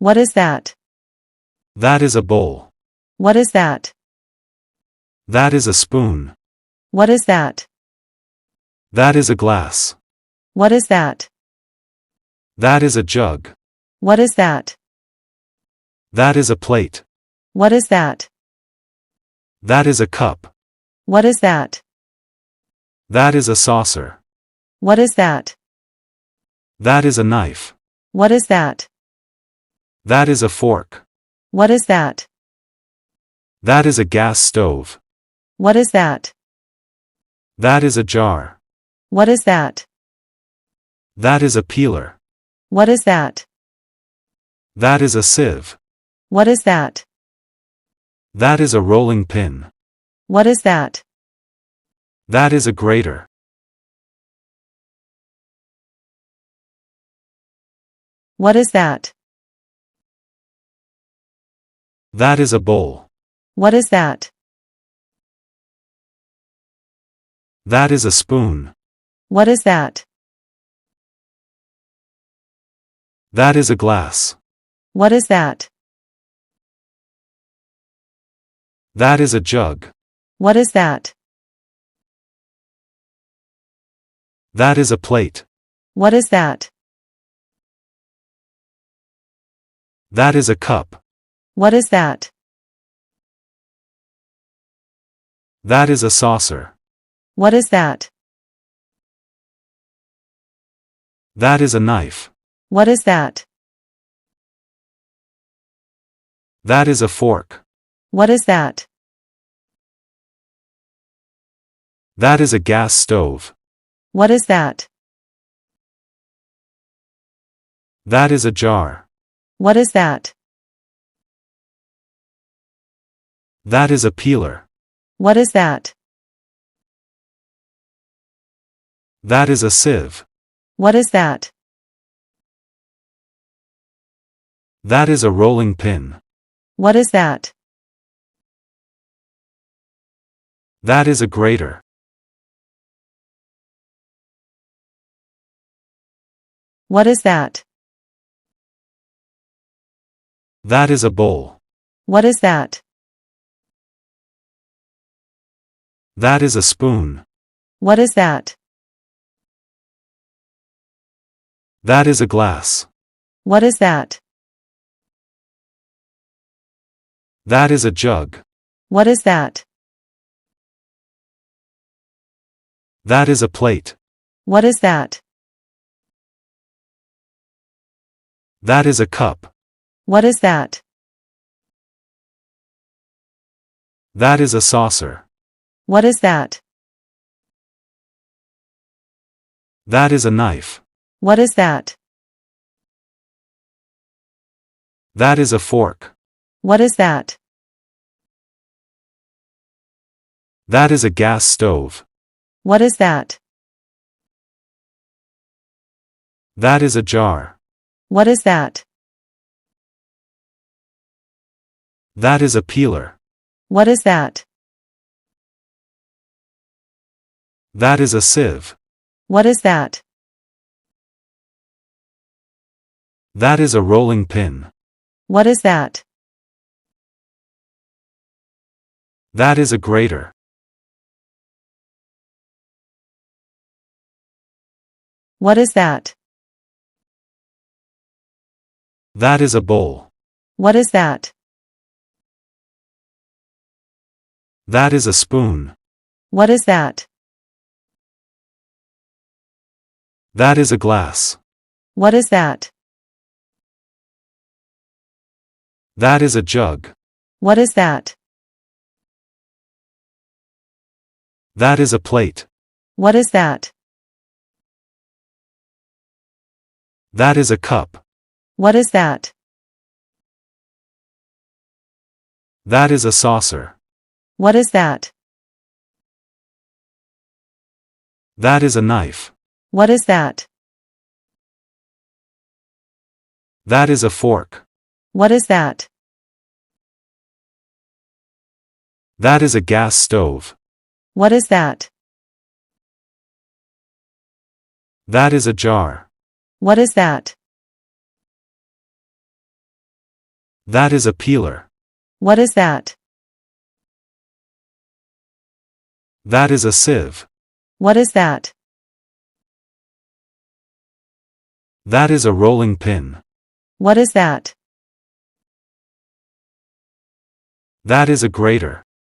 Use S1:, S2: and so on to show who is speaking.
S1: What is that?
S2: That is a bowl.
S1: What is that?
S2: That is a spoon.
S1: What is that?
S2: That is a glass.
S1: What is that?
S2: That is a jug.
S1: What is that?
S2: That is a plate.
S1: What is that?
S2: That is a cup.
S1: What is that?
S2: That is a saucer.
S1: What is that?
S2: That is a knife.
S1: What is that?
S2: That is a fork.
S1: What is that?
S2: That is a gas stove.
S1: What is that?
S2: That is a jar.
S1: What is that?
S2: That is a peeler.
S1: What is that?
S2: That is a sieve.
S1: What is that?
S2: That is a rolling pin.
S1: What is that?
S2: That is a grater.
S1: What is that?
S2: That is a bowl.
S1: What is that?
S2: That is a spoon.
S1: What is that?
S2: That is a glass.
S1: What is that?
S2: That is a jug.
S1: What is that?
S2: That is a plate.
S1: What is that?
S2: That is a cup.
S1: What is that?
S2: That is a saucer.
S1: What is that?
S2: That is a knife.
S1: What is that?
S2: That is a fork.
S1: What is that?
S2: That is a gas stove.
S1: What is that?
S2: That is a jar.
S1: What is that?
S2: That is a peeler.
S1: What is that?
S2: That is a sieve.
S1: What is that?
S2: That is a rolling pin.
S1: What is that?
S2: That is a grater.
S1: What is that?
S2: That is a bowl.
S1: What is that?
S2: That is a spoon.
S1: What is that?
S2: That is a glass.
S1: What is that?
S2: That is a jug.
S1: What is that?
S2: That is a plate.
S1: What is that?
S2: That is a cup.
S1: What is that?
S2: That is a saucer.
S1: What is that?
S2: That is a knife.
S1: What is that?
S2: That is a fork.
S1: What is that?
S2: That is a gas stove.
S1: What is that?
S2: That is a jar.
S1: What is that?
S2: That is a peeler.
S1: What is that?
S2: That is a sieve.
S1: What is that?
S2: That is a rolling pin.
S1: What is that?
S2: That is a grater.
S1: What is that?
S2: That is a bowl.
S1: What is that?
S2: That is a spoon.
S1: What is that?
S2: That is a glass.
S1: What is that?
S2: That is a jug.
S1: What is that?
S2: That is a plate.
S1: What is that?
S2: That is a cup.
S1: What is that?
S2: That is a saucer.
S1: What is that?
S2: That is a knife.
S1: What is that?
S2: That is a fork.
S1: What is that?
S2: That is a gas stove.
S1: What is that?
S2: That is a jar.
S1: What is that?
S2: That is a peeler.
S1: What is that?
S2: That is a sieve.
S1: What is that?
S2: That is a rolling pin.
S1: What is that?
S2: That is a grater.